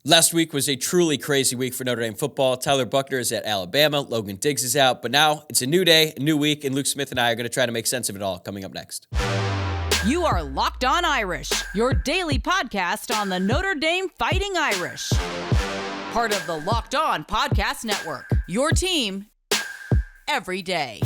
Last week was a truly crazy week for Notre Dame football. Tyler Buckner is at Alabama. Logan Diggs is out. But now it's a new day, a new week, and Luke Smith and I are going to try to make sense of it all coming up next. You are Locked On Irish, your daily podcast on the Notre Dame Fighting Irish. Part of the Locked On Podcast Network, your team every day.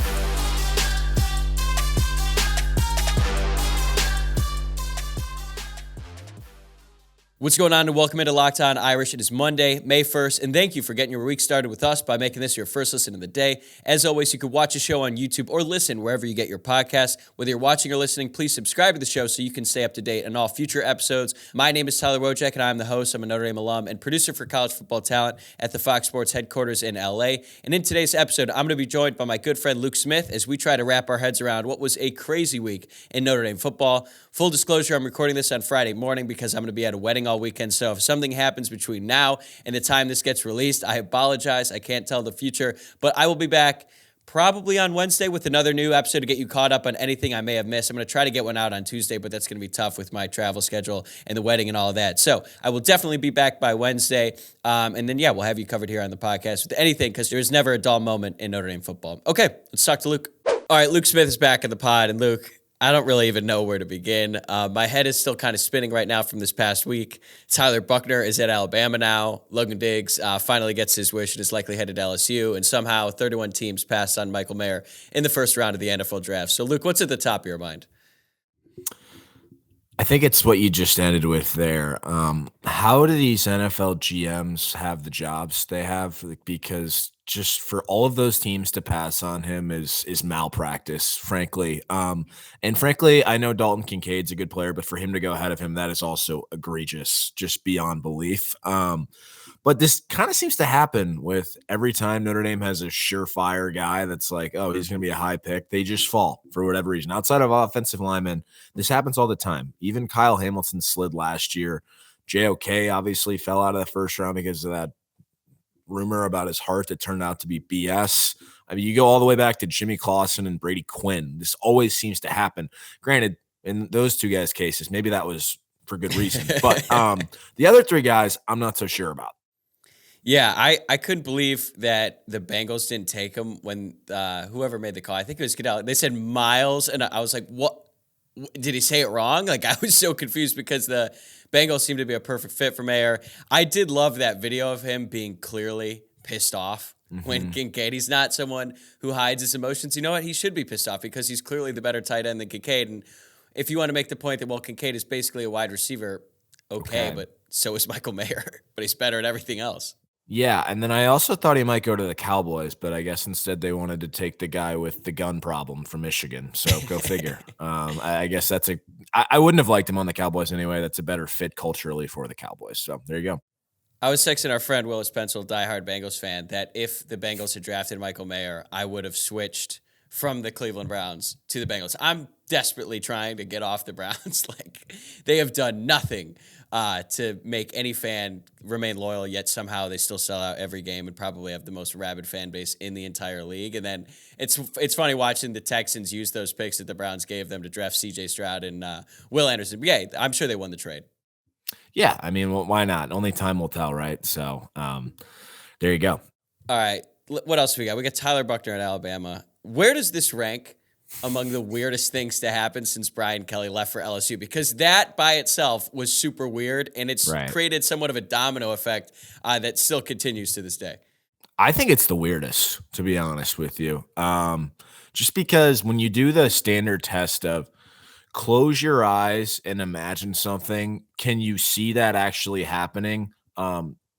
What's going on, and welcome into Locked On Irish. It is Monday, May 1st, and thank you for getting your week started with us by making this your first listen of the day. As always, you can watch the show on YouTube or listen wherever you get your podcasts. Whether you're watching or listening, please subscribe to the show so you can stay up to date on all future episodes. My name is Tyler Wojciak, and I'm the host. I'm a Notre Dame alum and producer for college football talent at the Fox Sports headquarters in LA. And in today's episode, I'm going to be joined by my good friend Luke Smith as we try to wrap our heads around what was a crazy week in Notre Dame football. Full disclosure, I'm recording this on Friday morning because I'm going to be at a wedding all weekend. So if something happens between now and the time this gets released, I apologize. I can't tell the future, but I will be back probably on Wednesday with another new episode to get you caught up on anything I may have missed. I'm going to try to get one out on Tuesday, but that's going to be tough with my travel schedule and the wedding and all of that. So I will definitely be back by Wednesday. And then, we'll have you covered here on the podcast with anything because there's never a dull moment in Notre Dame football. Okay, let's talk to Luke. All right, Luke Smith is back in the pod. And Luke, I don't really even know where to begin. My head is still kind of spinning right now from this past week. Tyler Buckner is at Alabama now. Logan Diggs finally gets his wish and is likely headed to LSU. And somehow 31 teams passed on Michael Mayer in the first round of the NFL draft. So, Luke, what's at the top of your mind? I think it's what you just ended with there. How do these NFL GMs have the jobs they have? Because just for all of those teams to pass on him is malpractice, frankly. And frankly, I know Dalton Kincaid's a good player, but for him to go ahead of him, that is also egregious, just beyond belief. But this kind of seems to happen with every time Notre Dame has a surefire guy that's like, oh, he's going to be a high pick. They just fall for whatever reason. Outside of offensive linemen, this happens all the time. Even Kyle Hamilton slid last year. JOK obviously fell out of the first round because of that rumor about his heart that turned out to be BS. I mean, you go all the way back to Jimmy Clausen and Brady Quinn. This always seems to happen. Granted, in those two guys' cases, maybe that was for good reason. But the other three guys, I'm not so sure about. Yeah, I couldn't believe that the Bengals didn't take him when whoever made the call. I think it was Goodell. They said Miles, and I was like, what? Did he say it wrong? Like, I was so confused because the Bengals seemed to be a perfect fit for Mayer. I did love that video of him being clearly pissed off when Kincaid. He's not someone who hides his emotions. You know what? He should be pissed off because he's clearly the better tight end than Kincaid. And if you want to make the point that, well, Kincaid is basically a wide receiver, okay. But so is Michael Mayer. But he's better at everything else. Yeah, and then I also thought he might go to the Cowboys, but I guess instead they wanted to take the guy with the gun problem from Michigan. So go figure. I guess I wouldn't have liked him on the Cowboys anyway. That's a better fit culturally for the Cowboys. So there you go. I was texting our friend Willis Pencil, diehard Bengals fan, that if the Bengals had drafted Michael Mayer, I would have switched from the Cleveland Browns to the Bengals. I'm desperately trying to get off the Browns. Like, they have done nothing to make any fan remain loyal, yet somehow they still sell out every game and probably have the most rabid fan base in the entire league. And then it's funny watching the Texans use those picks that the Browns gave them to draft C.J. Stroud and Will Anderson. But yeah, I'm sure they won the trade. Yeah, I mean, well, why not? Only time will tell, right? So there you go. All right, what else we got? We got Tyler Buckner at Alabama. Where does this rank among the weirdest things to happen since Brian Kelly left for LSU? Because that by itself was super weird, and it's created somewhat of a domino effect that still continues to this day. I think it's the weirdest, to be honest with you. Just because when you do the standard test of close your eyes and imagine something, can you see that actually happening?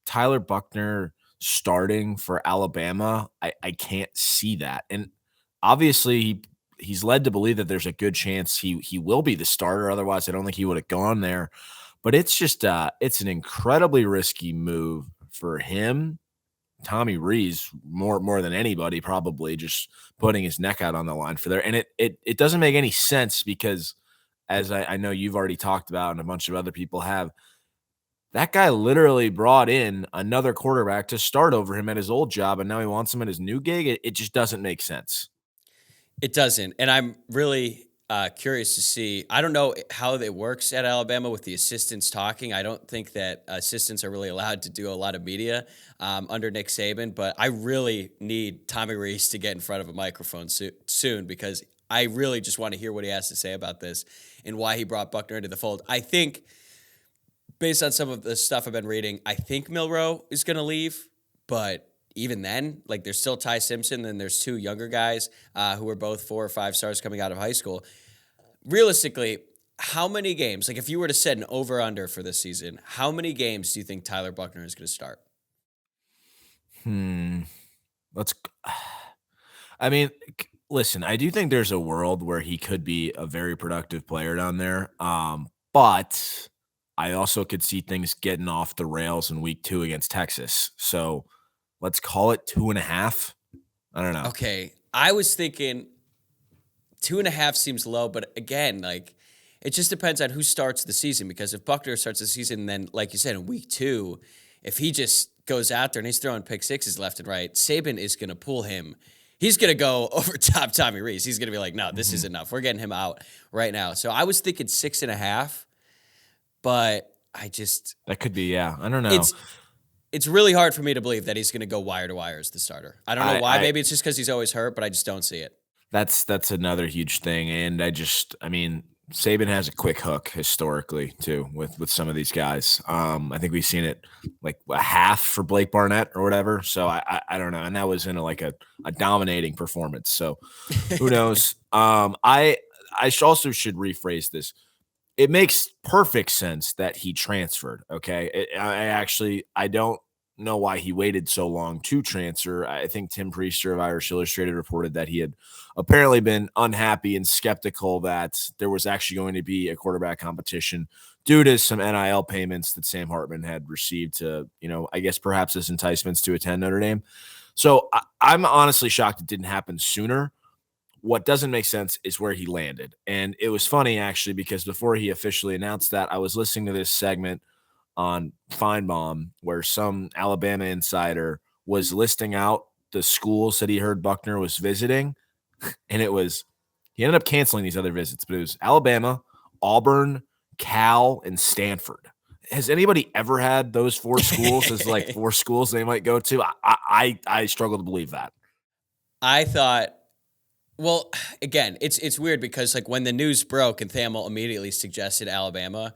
Tyler Buckner starting for Alabama, I can't see that. And obviously, he's led to believe that there's a good chance he will be the starter. Otherwise, I don't think he would have gone there. But it's just it's an incredibly risky move for him. Tommy Rees, more than anybody, probably just putting his neck out on the line for there. And it doesn't make any sense because, as I know you've already talked about and a bunch of other people have, that guy literally brought in another quarterback to start over him at his old job, and now he wants him at his new gig. It just doesn't make sense. It doesn't. And I'm really curious to see. I don't know how it works at Alabama with the assistants talking. I don't think that assistants are really allowed to do a lot of media under Nick Saban, but I really need Tommy Rees to get in front of a microphone soon because I really just want to hear what he has to say about this and why he brought Buckner into the fold. I think, based on some of the stuff I've been reading, I think Milroe is going to leave, but even then, like there's still Ty Simpson, and there's two younger guys who are both 4 or 5 stars coming out of high school. Realistically, how many games, like if you were to set an over-under for this season, how many games do you think Tyler Buckner is going to start? Let's. I mean, listen, I do think there's a world where he could be a very productive player down there. But I also could see things getting off the rails in week 2 against Texas. So let's call it 2.5. I don't know. Okay. I was thinking 2.5 seems low, but again, like it just depends on who starts the season, because if Buckner starts the season, then like you said, in week 2, if he just goes out there and he's throwing pick sixes left and right, Saban is going to pull him. He's going to go over top Tommy Rees. He's going to be like, no, this is enough. We're getting him out right now. So I was thinking 6.5, but that could be, yeah. I don't know. It's really hard for me to believe that he's going to go wire to wire as the starter. I don't know why. Maybe it's just because he's always hurt, but I just don't see it. That's another huge thing. And I mean, Saban has a quick hook historically too with some of these guys. I think we've seen it like a half for Blake Barnett or whatever. So I don't know. And that was in a dominating performance. So who knows? I also should rephrase this. It makes perfect sense that he transferred. Okay. I don't know why he waited so long to transfer. I think Tim Priester of Irish Illustrated reported that he had apparently been unhappy and skeptical that there was actually going to be a quarterback competition due to some NIL payments that Sam Hartman had received to, I guess perhaps as enticements to attend Notre Dame. So I'm honestly shocked it didn't happen sooner. What doesn't make sense is where he landed. And it was funny, actually, because before he officially announced that, I was listening to this segment on Feinbaum where some Alabama insider was listing out the schools that he heard Buckner was visiting. And he ended up canceling these other visits, but it was Alabama, Auburn, Cal, and Stanford. Has anybody ever had those 4 schools as 4 schools they might go to? I struggle to believe that. I thought, well, again, it's weird because when the news broke and Thamel immediately suggested Alabama,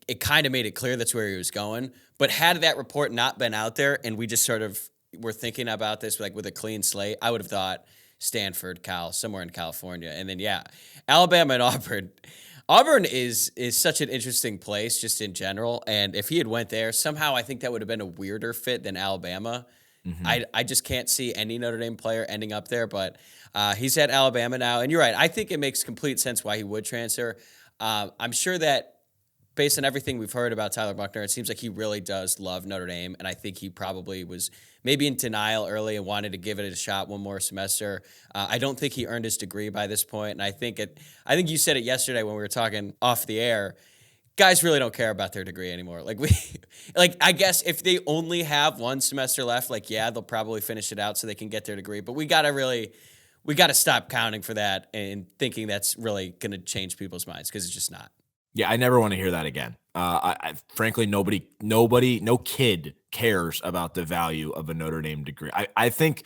it kind of made it clear that's where he was going. But had that report not been out there and we just sort of were thinking about this with a clean slate, I would have thought Stanford, Cal, somewhere in California. And then, Alabama and Auburn. Auburn is such an interesting place just in general. And if he had went there, somehow I think that would have been a weirder fit than Alabama. Mm-hmm. I just can't see any Notre Dame player ending up there. But he's at Alabama now. And you're right. I think it makes complete sense why he would transfer. I'm sure that based on everything we've heard about Tyler Buckner, it seems like he really does love Notre Dame, and I think he probably was maybe in denial early and wanted to give it a shot one more semester. I don't think he earned his degree by this point, and I think you said it yesterday when we were talking off the air. Guys really don't care about their degree anymore. I guess if they only have one semester left, they'll probably finish it out so they can get their degree. But we got to stop counting for that and thinking that's really going to change people's minds, because it's just not. Yeah, I never want to hear that again. Frankly, no kid cares about the value of a Notre Dame degree. I think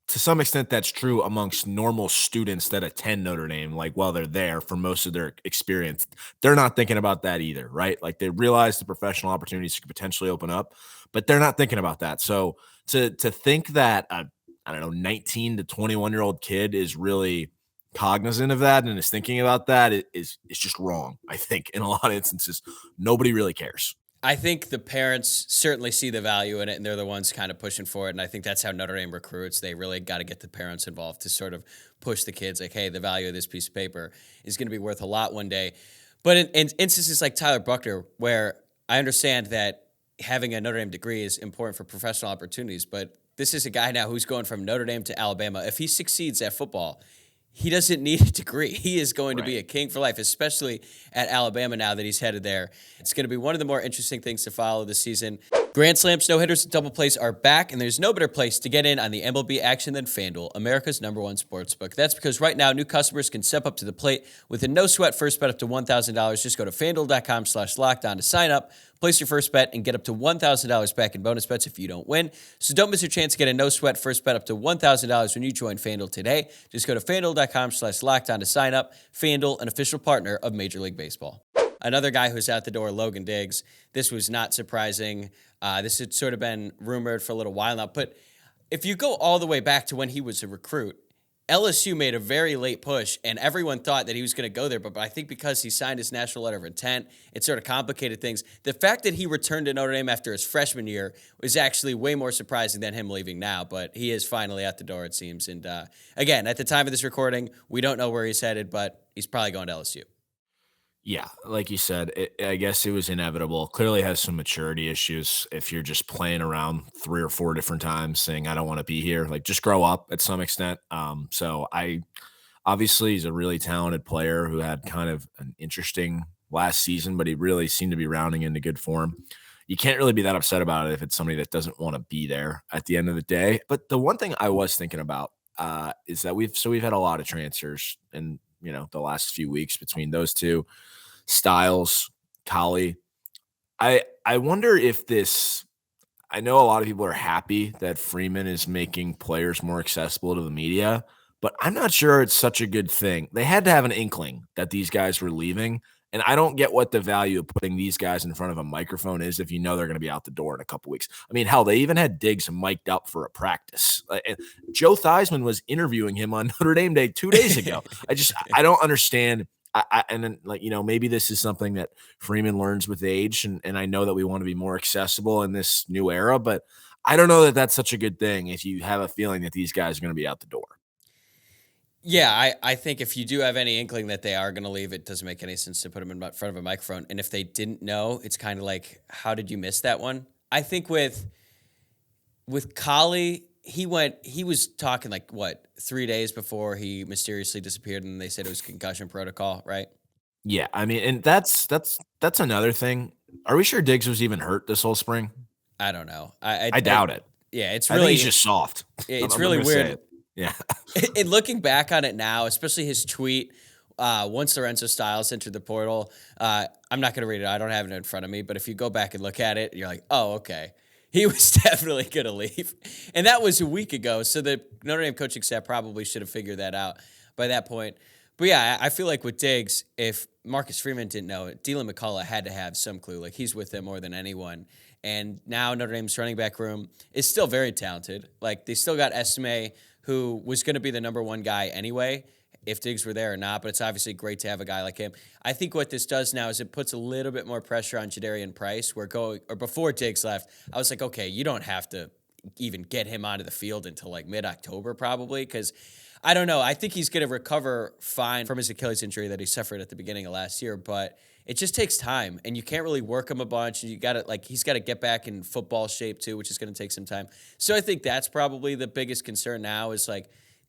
to some extent that's true amongst normal students that attend Notre Dame, while they're there for most of their experience. They're not thinking about that either, right? They realize the professional opportunities could potentially open up, but they're not thinking about that. So to think that a 19 to 21-year-old kid is really cognizant of that and is thinking about that is just wrong. I think in a lot of instances, nobody really cares. I think the parents certainly see the value in it, and they're the ones kind of pushing for it. And I think that's how Notre Dame recruits. They really got to get the parents involved to sort of push the kids hey, the value of this piece of paper is going to be worth a lot one day. But in instances like Tyler Buckner, where I understand that having a Notre Dame degree is important for professional opportunities, but this is a guy now who's going from Notre Dame to Alabama. If he succeeds at football, he doesn't need a degree. He is going to be a king for life, especially at Alabama now that he's headed there. It's going to be one of the more interesting things to follow this season. Grand slams, no-hitters, and double plays are back, and there's no better place to get in on the MLB action than FanDuel, America's #1 sportsbook. That's because right now, new customers can step up to the plate with a no-sweat first bet up to $1,000. Just go to FanDuel.com/lockdown to sign up, place your first bet, and get up to $1,000 back in bonus bets if you don't win. So don't miss your chance to get a no-sweat first bet up to $1,000 when you join FanDuel today. Just go to FanDuel.com/lockdown to sign up. FanDuel, an official partner of Major League Baseball. Another guy who's out the door, Logan Diggs. This was not surprising. This had sort of been rumored for a little while now. But if you go all the way back to when he was a recruit, LSU made a very late push, and everyone thought that he was going to go there. But I think because he signed his national letter of intent, it sort of complicated things. The fact that he returned to Notre Dame after his freshman year was actually way more surprising than him leaving now. But he is finally out the door, it seems. And again, at the time of this recording, we don't know where he's headed, but he's probably going to LSU. Yeah, like you said, I guess it was inevitable. Clearly has some maturity issues if you're just playing around 3 or 4 different times saying, I don't want to be here. Like, just grow up at some extent. Obviously, he's a really talented player who had kind of an interesting last season, but he really seemed to be rounding into good form. You can't really be that upset about it if it's somebody that doesn't want to be there at the end of the day. But the one thing I was thinking about is that we've had a lot of transfers in the last few weeks between those two. Styles, Collie. I wonder if this – I know a lot of people are happy that Freeman is making players more accessible to the media, but I'm not sure it's such a good thing. They had to have an inkling that these guys were leaving, and I don't get what the value of putting these guys in front of a microphone is if you know they're going to be out the door in a couple weeks. I mean, hell, they even had Diggs mic'd up for a practice. Joe Theismann was interviewing him on Notre Dame Day 2 days ago. I don't understand – and then, maybe this is something that Freeman learns with age, and I know that we want to be more accessible in this new era, but I don't know that that's such a good thing if you have a feeling that these guys are going to be out the door. Yeah, I think if you do have any inkling that they are going to leave, it doesn't make any sense to put them in front of a microphone. And if they didn't know, it's kind of like, how did you miss that one? I think with Collie, he was talking 3 days before he mysteriously disappeared, and they said it was concussion protocol, right? Yeah, I mean, and that's another thing. Are we sure Diggs was even hurt this whole spring? I don't know. I doubt it. Yeah, it's really. I think he's just soft. It's really weird. Yeah. And looking back on it now, especially his tweet, once Lorenzo Styles entered the portal, I'm not going to read it. I don't have it in front of me, but if you go back and look at it, you're like, oh, okay. He was definitely going to leave. And that was a week ago, so the Notre Dame coaching staff probably should have figured that out by that point. But yeah, I feel like with Diggs, if Marcus Freeman didn't know it, Dylan McCullough had to have some clue. Like, he's with them more than anyone. And now Notre Dame's running back room is still very talented. Like, they still got Esme, who was going to be the number one guy anyway, if Diggs were there or not, but it's obviously great to have a guy like him. I think what this does now is it puts a little bit more pressure on Jadarian Price, before Diggs left, I was like, okay, you don't have to even get him onto the field until mid-October probably, because I don't know. I think he's going to recover fine from his Achilles injury that he suffered at the beginning of last year, but it just takes time, and you can't really work him a bunch. And he's got to get back in football shape too, which is going to take some time. So I think that's probably the biggest concern now is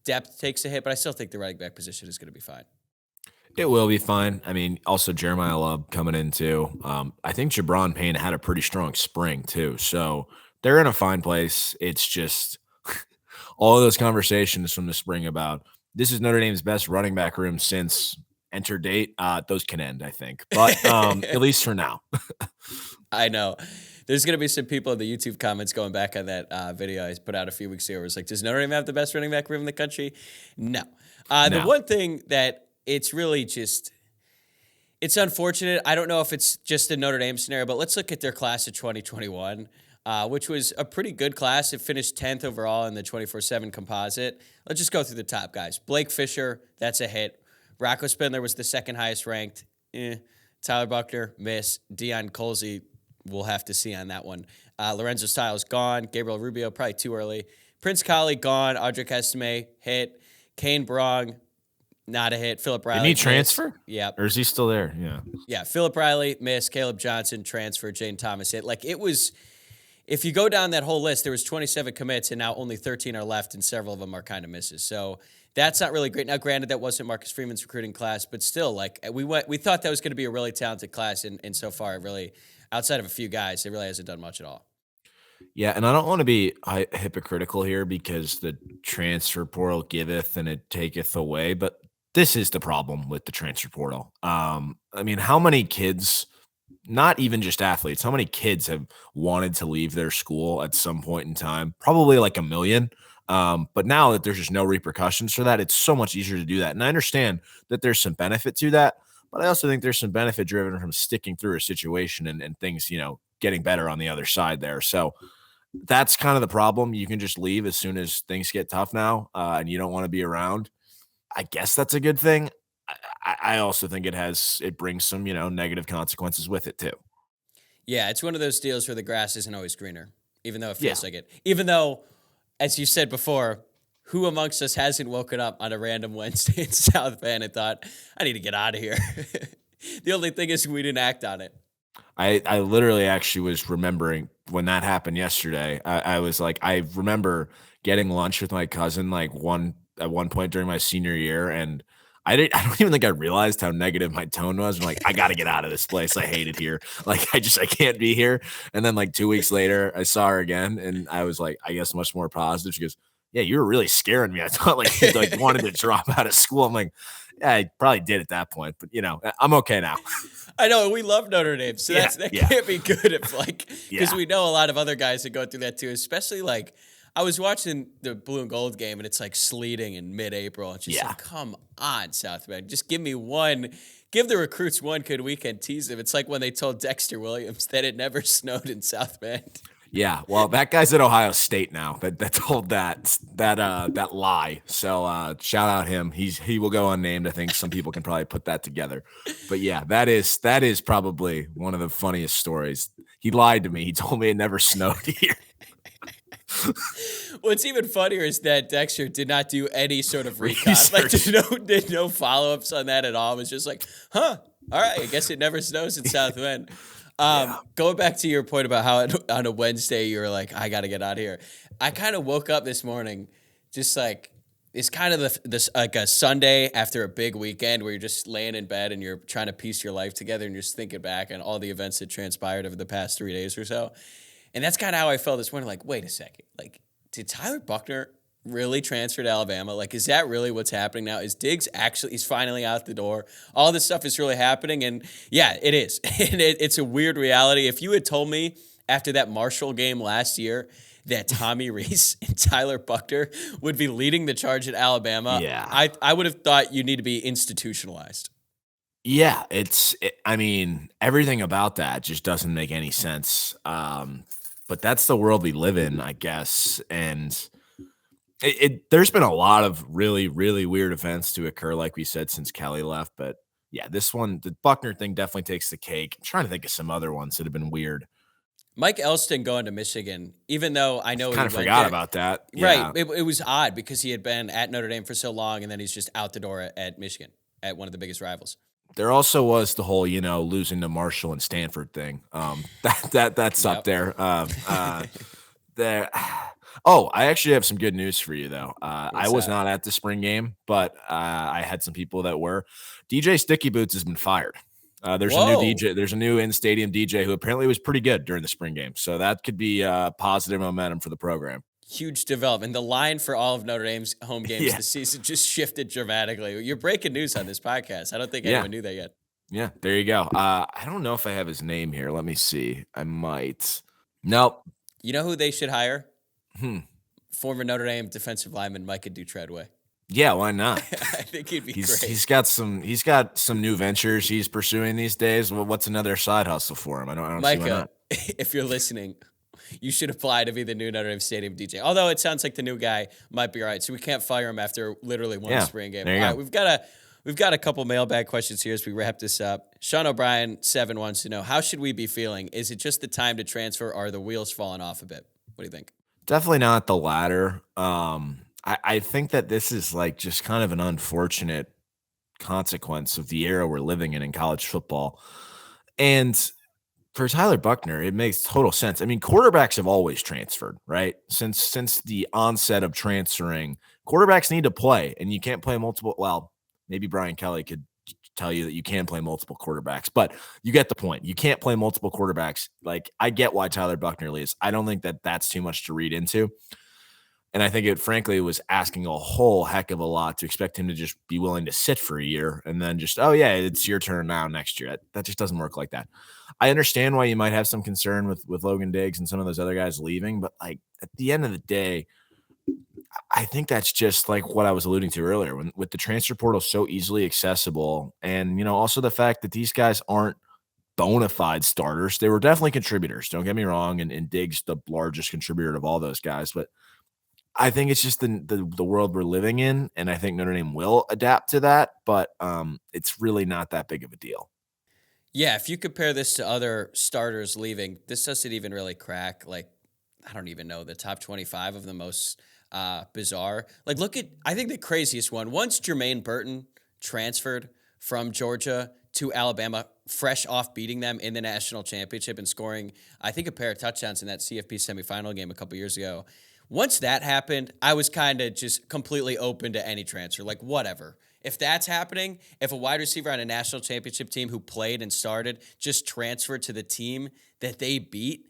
depth takes a hit, but I still think the running back position is going to be fine. It will be fine. I mean, also Jeremiah Love coming in too. I think Jabron Payne had a pretty strong spring too, so they're in a fine place. It's just all of those conversations from the spring about this is Notre Dame's best running back room since enter date. Those can end, I think, but at least for now. I know. There's going to be some people in the YouTube comments going back on that video I put out a few weeks ago. It was like, does Notre Dame have the best running back room in the country? No. The one thing that it's really just, it's unfortunate. I don't know if it's just a Notre Dame scenario, but let's look at their class of 2021, which was a pretty good class. It finished 10th overall in the 24/7 composite. Let's just go through the top guys. Blake Fisher, that's a hit. Rocco Spindler was the second highest ranked. Tyler Buckner, miss. Deion Colsey, we'll have to see on that one. Lorenzo Styles, gone. Gabriel Rubio, probably too early. Prince Collie, gone. Audric Estime, hit. Kane Brong, not a hit. Philip Riley. Did he transfer? Yeah. Or is he still there? Yeah. Yeah. Philip Riley, miss. Caleb Johnson, transfer. Jane Thomas, hit. It was, if you go down that whole list, there was 27 commits, and now only 13 are left, and several of them are kind of misses. So that's not really great. Now, granted, that wasn't Marcus Freeman's recruiting class, but still, we thought that was going to be a really talented class, and so far, it really, outside of a few guys, it really hasn't done much at all. Yeah, and I don't want to be hypocritical here because the transfer portal giveth and it taketh away, but this is the problem with the transfer portal. I mean, how many kids, not even just athletes, how many kids have wanted to leave their school at some point in time? Probably like a million. But now that there's just no repercussions for that, it's so much easier to do that. And I understand that there's some benefit to that, but I also think there's some benefit driven from sticking through a situation and things, getting better on the other side there. So that's kind of the problem. You can just leave as soon as things get tough now, and you don't want to be around. I guess that's a good thing. I also think it brings some, negative consequences with it too. Yeah, it's one of those deals where the grass isn't always greener, even though it Yeah. feels like it. Even though, as you said before, who amongst us hasn't woken up on a random Wednesday in South Bend and thought, I need to get out of here? The only thing is we didn't act on it. I literally actually was remembering when that happened yesterday. I was like, I remember getting lunch with my cousin at one point during my senior year, and I don't even think I realized how negative my tone was. I'm like, I got to get out of this place. I hate it here. Like, I can't be here. And then like 2 weeks later, I saw her again, and I was like, I guess much more positive. She goes, "Yeah, you were really scaring me. I thought like you like wanted to drop out of school." I'm like, yeah, I probably did at that point, but I'm okay now. I know we love Notre Dame, so that can't be good if because we know a lot of other guys that go through that too. Especially like I was watching the blue and gold game and it's like sleeting in mid-April. It's just like, come on, South Bend, just give the recruits one good weekend tease them. It's like when they told Dexter Williams that it never snowed in South Bend. Yeah, well, that guy's at Ohio State now. That told that lie. So shout out him. He will go unnamed. I think some people can probably put that together. But yeah, that is probably one of the funniest stories. He lied to me. He told me it never snowed here. What's even funnier is that Dexter did not do any sort of recon. Like did no follow-ups on that at all. It was just like, all right, I guess it never snows in South Bend. Going back to your point about how on a Wednesday you were like, I got to get out of here. I kind of woke up this morning just like it's kind of this like a Sunday after a big weekend where you're just laying in bed and you're trying to piece your life together and you're just thinking back on all the events that transpired over the past 3 days or so. And that's kind of how I felt this morning. Like, wait a second. Like, did Tyler Buckner really transfer to Alabama? Like, is that really what's happening now? Is Diggs he's finally out the door? All this stuff is really happening. And yeah, it is. And it's a weird reality. If you had told me after that Marshall game last year that Tommy Rees and Tyler Buckner would be leading the charge at Alabama, I would have thought you need to be institutionalized. Yeah, I mean, everything about that just doesn't make any sense. But that's the world we live in, I guess. And there's been a lot of really, really weird events to occur, like we said, since Kelly left. But yeah, this one, the Buckner thing definitely takes the cake. I'm trying to think of some other ones that have been weird. Mike Elston going to Michigan, even though I know kind of forgot about that. Right. It was odd because he had been at Notre Dame for so long, and then he's just out the door at Michigan, at one of the biggest rivals. There also was the whole, losing to Marshall and Stanford thing. That's up there. There. Oh, I actually have some good news for you, though. I was not at the spring game, but I had some people that were. DJ Sticky Boots has been fired. There's a new DJ. There's a new in-stadium DJ who apparently was pretty good during the spring game. So that could be positive momentum for the program. Huge development. The line for all of Notre Dame's home games this season just shifted dramatically. You're breaking news on this podcast. I don't think anyone knew that yet. Yeah, there you go. I don't know if I have his name here. Let me see. I might. Nope. You know who they should hire? Former Notre Dame defensive lineman Micah Dutredway. Yeah, why not? I think he'd be great. He's got some new ventures he's pursuing these days. Well, what's another side hustle for him? I don't Micah, see why not. If you're listening, you should apply to be the new Notre Dame Stadium DJ. Although it sounds like the new guy might be all right, so we can't fire him after literally one spring game. All right, we've got a couple mailbag questions here as we wrap this up. Sean O'Brien 7 wants to know, how should we be feeling? Is it just the time to transfer, or are the wheels falling off a bit? What do you think? Definitely not the latter. I think that this is like just kind of an unfortunate consequence of the era we're living in college football. And for Tyler Buckner, it makes total sense. I mean, quarterbacks have always transferred, right? Since the onset of transferring, quarterbacks need to play, and you can't play multiple. Well, maybe Brian Kelly could tell you that you can play multiple quarterbacks, but you get the point. You can't play multiple quarterbacks. Like, I get why Tyler Buckner leaves. I don't think that that's too much to read into. And I think it, frankly, was asking a whole heck of a lot to expect him to just be willing to sit for a year and then just, oh, yeah, it's your turn now next year. That just doesn't work like that. I understand why you might have some concern with Logan Diggs and some of those other guys leaving, but like at the end of the day, I think that's just like what I was alluding to earlier with the transfer portal so easily accessible. And, also the fact that these guys aren't bona fide starters. They were definitely contributors. Don't get me wrong. And Diggs, the largest contributor of all those guys, but I think it's just the world we're living in, and I think Notre Dame will adapt to that, but it's really not that big of a deal. Yeah, if you compare this to other starters leaving, this doesn't even really crack, like, I don't even know, the top 25 of the most bizarre. Like, I think the craziest one, once Jermaine Burton transferred from Georgia to Alabama, fresh off beating them in the national championship and scoring, I think, a pair of touchdowns in that CFP semifinal game a couple years ago. Once that happened, I was kind of just completely open to any transfer. Like, whatever. If that's happening, if a wide receiver on a national championship team who played and started just transferred to the team that they beat,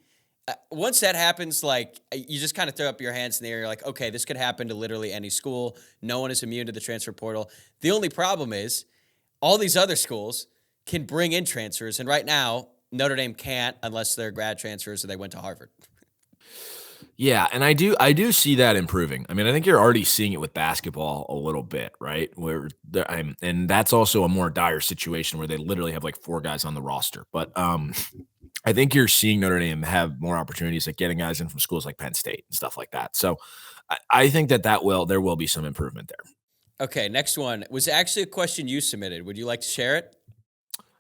once that happens, like, you just kind of throw up your hands in the air. You're like, okay, this could happen to literally any school. No one is immune to the transfer portal. The only problem is all these other schools can bring in transfers, and right now, Notre Dame can't unless they're grad transfers or they went to Harvard. Yeah, and I do see that improving. I mean, I think you're already seeing it with basketball a little bit, right? And that's also a more dire situation where they literally have like 4 guys on the roster. But I think you're seeing Notre Dame have more opportunities like getting guys in from schools like Penn State and stuff like that. So I think there will be some improvement there. Okay, next one was actually a question you submitted. Would you like to share it?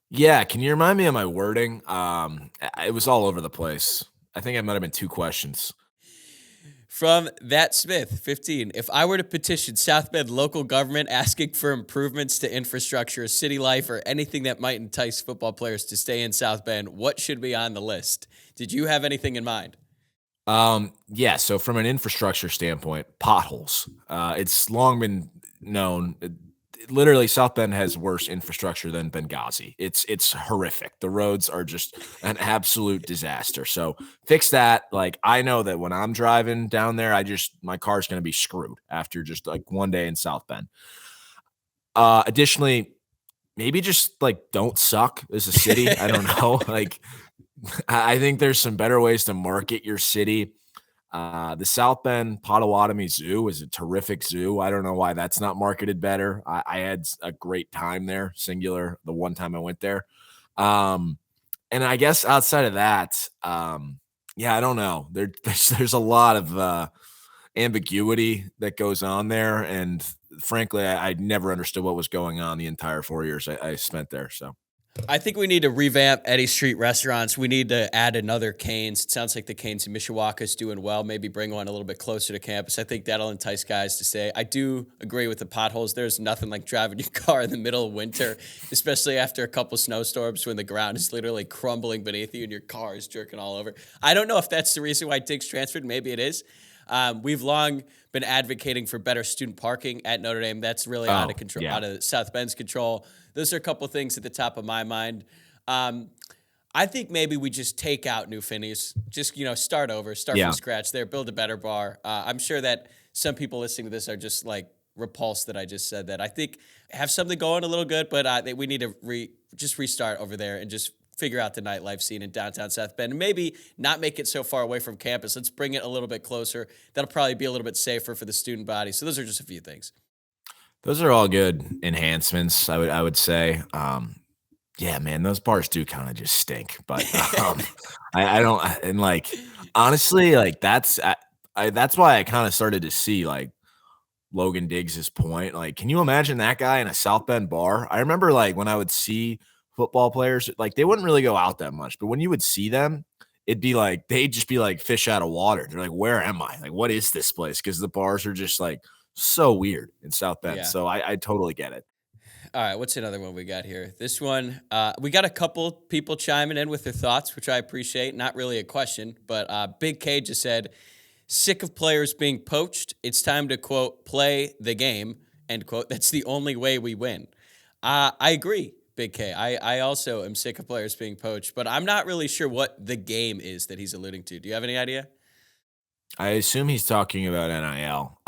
Yeah, can you remind me of my wording? It was all over the place. I think it might have been 2 questions. From That Smith, 15. If I were to petition South Bend local government asking for improvements to infrastructure, city life, or anything that might entice football players to stay in South Bend, what should be on the list? Did you have anything in mind? Yeah, so from an infrastructure standpoint, potholes. It's long been known. Literally, South Bend has worse infrastructure than Benghazi. It's horrific. The roads are just an absolute disaster. So fix that. Like, I know that when I'm driving down there, my car's going to be screwed after just like one day in South Bend. Additionally, maybe just like don't suck as a city. I don't know. Like, I think there's some better ways to market your city. The South Bend Potawatomi Zoo is a terrific zoo. I don't know why that's not marketed better. I had a great time there, singular, the one time I went there. And I guess outside of that, yeah, I don't know. There's a lot of ambiguity that goes on there. And frankly, I never understood what was going on the entire 4 years I spent there. So. I think we need to revamp Eddy Street restaurants. We need to add another Cane's. It sounds like the Cane's in Mishawaka is doing well. Maybe bring one a little bit closer to campus. I think that'll entice guys to stay. I do agree with the potholes. There's nothing like driving your car in the middle of winter, especially after a couple snowstorms when the ground is literally crumbling beneath you and your car is jerking all over. I don't know if that's the reason why Diggs transferred. Maybe it is. We've long been advocating for better student parking at Notre Dame. That's really out of control, out of South Bend's control. Those are a couple things at the top of my mind. I think maybe we just take out New Finney's, just, start over, from scratch there, build a better bar. I'm sure that some people listening to this are just like repulsed that I just said that. I think have something going a little good, but we need to just restart over there and just figure out the nightlife scene in downtown South Bend and maybe not make it so far away from campus. Let's bring it a little bit closer. That'll probably be a little bit safer for the student body. So those are just a few things. Those are all good enhancements, I would say. Yeah, man, those bars do kind of just stink. But I don't, and like honestly, like that's why I kind of started to see like Logan Diggs' point. Like, can you imagine that guy in a South Bend bar? I remember like when I would see football players, like they wouldn't really go out that much, but when you would see them, they'd just be like fish out of water. They're like, where am I? Like, what is this place? Because the bars are just like so weird in South Bend. Yeah. So I totally get it. All right, what's another one we got here? This one, we got a couple people chiming in with their thoughts, which I appreciate. Not really a question, but Big K just said, sick of players being poached. It's time to, quote, play the game, end quote. That's the only way we win. I agree, Big K. I also am sick of players being poached, but I'm not really sure what the game is that he's alluding to. Do you have any idea? I assume he's talking about NIL,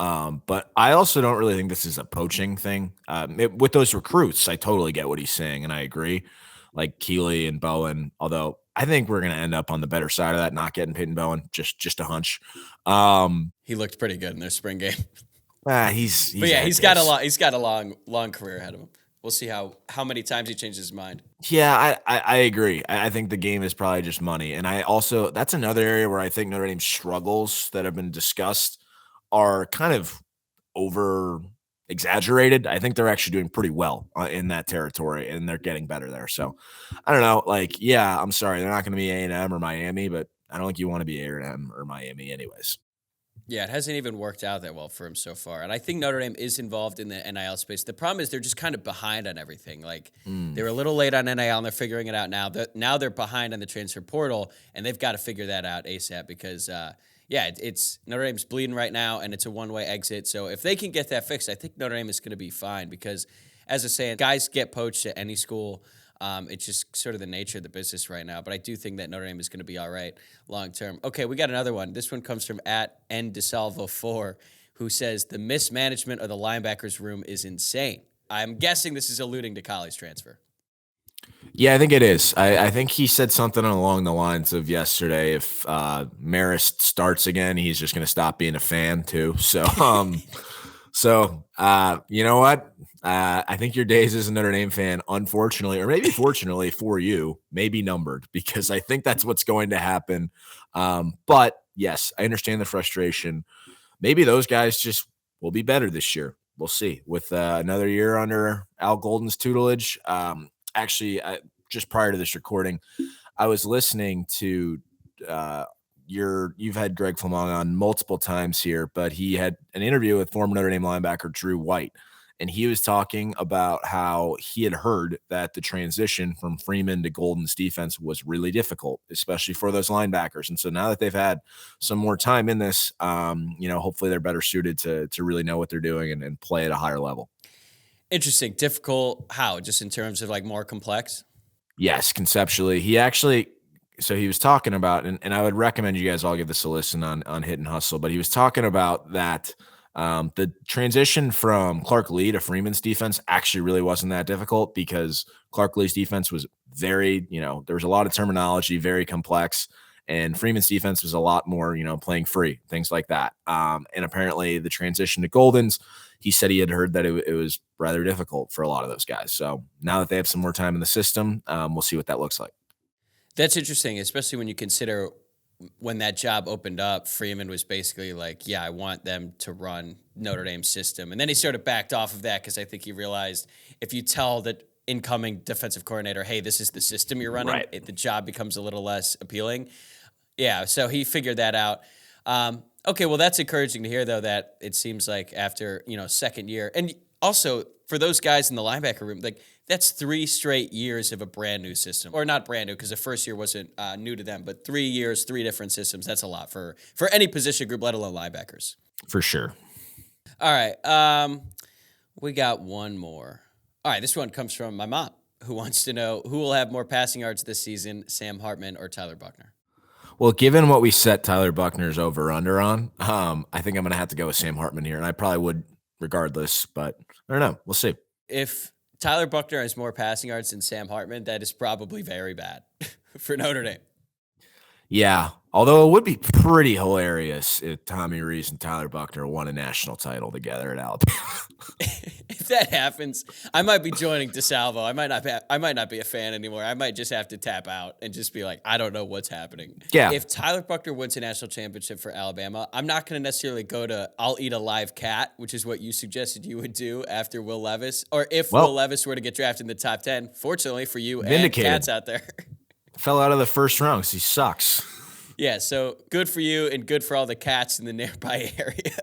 but I also don't really think this is a poaching thing. With those recruits, I totally get what he's saying, and I agree. Like Keeley and Bowen, although I think we're going to end up on the better side of that, not getting Peyton Bowen, just a hunch. He looked pretty good in their spring game. He's But yeah, he's got a long career ahead of him. We'll see how many times he changes his mind. Yeah, I agree. I think the game is probably just money. And I also, that's another area where I think Notre Dame's struggles that have been discussed are kind of over exaggerated. I think they're actually doing pretty well in that territory, and they're getting better there. So I don't know. Like, yeah, I'm sorry. They're not going to be A&M or Miami, but I don't think you want to be A&M or Miami anyways. Yeah, it hasn't even worked out that well for him so far. And I think Notre Dame is involved in the NIL space. The problem is they're just kind of behind on everything. Like they were a little late on NIL and they're figuring it out now. Now they're behind on the transfer portal and they've got to figure that out ASAP because, it's Notre Dame's bleeding right now and it's a one-way exit. So if they can get that fixed, I think Notre Dame is going to be fine because, as I say, guys get poached at any school. It's just sort of the nature of the business right now. But I do think that Notre Dame is going to be all right long term. Okay, we got another one. This one comes from @NDeSalvo4, who says the mismanagement of the linebackers room is insane. I'm guessing this is alluding to Colley's transfer. Yeah, I think it is. I think he said something along the lines of yesterday, if Marist starts again, he's just going to stop being a fan too. So, you know what? I think your days as a Notre Dame fan, unfortunately, or maybe fortunately for you, may be numbered because I think that's what's going to happen. But yes, I understand the frustration. Maybe those guys just will be better this year. We'll see. With another year under Al Golden's tutelage. Actually, just prior to this recording, I was listening to you've had Greg Flamong on multiple times here, but he had an interview with former Notre Dame linebacker Drew White, and he was talking about how he had heard that the transition from Freeman to Golden's defense was really difficult, especially for those linebackers. And so now that they've had some more time in this, hopefully they're better suited to really know what they're doing and play at a higher level. Interesting. Difficult how? Just in terms of like more complex? Yes, conceptually. He was talking about, and I would recommend you guys all give this a listen on Hit and Hustle, but he was talking about that the transition from Clark Lee to Freeman's defense actually really wasn't that difficult because Clark Lee's defense was very, there was a lot of terminology, very complex, and Freeman's defense was a lot more, playing free, things like that. And apparently the transition to Golden's, he said he had heard that it was rather difficult for a lot of those guys. So now that they have some more time in the system, we'll see what that looks like. That's interesting, especially when you consider when that job opened up, Freeman was basically like, yeah, I want them to run Notre Dame's system. And then he sort of backed off of that because I think he realized if you tell the incoming defensive coordinator, hey, this is the system you're running, right, the job becomes a little less appealing. Yeah, so he figured that out. Okay, well, that's encouraging to hear, though, that it seems like after, second year. And also, for those guys in the linebacker room, like that's 3 straight years of a brand new system. Or not brand new, because the first year wasn't new to them, but 3 years, 3 different systems. That's a lot for any position group, let alone linebackers. For sure. All right, we got one more. All right, this one comes from my mom, who wants to know who will have more passing yards this season, Sam Hartman or Tyler Buckner? Well, given what we set Tyler Buckner's over-under on, I think I'm going to have to go with Sam Hartman here, and I probably would regardless, but I don't know. We'll see. If Tyler Buckner has more passing yards than Sam Hartman, that is probably very bad for Notre Dame. Yeah, although it would be pretty hilarious if Tommy Rees and Tyler Buckner won a national title together at Alabama. If that happens, I might be joining DeSalvo. I might not be a fan anymore. I might just have to tap out and just be like, I don't know what's happening. Yeah. If Tyler Buckner wins a national championship for Alabama, I'm not going to necessarily go to I'll eat a live cat, which is what you suggested you would do after Will Levis, or if Will Levis were to get drafted in the top 10. Fortunately for you and cats out there. Fell out of the first round because he sucks. Yeah, so good for you and good for all the cats in the nearby area.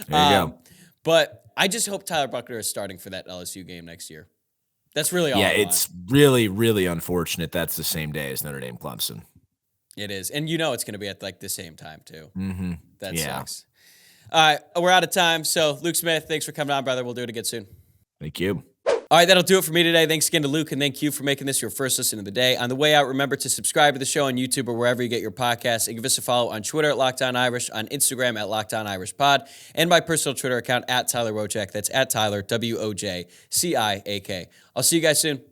There you go. But I just hope Tyler Buckner is starting for that LSU game next year. That's really all I want. It's really, really unfortunate that's the same day as Notre Dame Clemson. It is. And it's going to be at like the same time too. Mm-hmm. That sucks. All right, we're out of time. So Luke Smith, thanks for coming on, brother. We'll do it again soon. Thank you. All right, that'll do it for me today. Thanks again to Luke, and thank you for making this your first listen of the day. On the way out, remember to subscribe to the show on YouTube or wherever you get your podcasts, and give us a follow on Twitter at Locked On Irish, on Instagram at Locked On Irish Pod, and my personal Twitter account at Tyler Wojciak. That's at Tyler, Wojciak. I'll see you guys soon.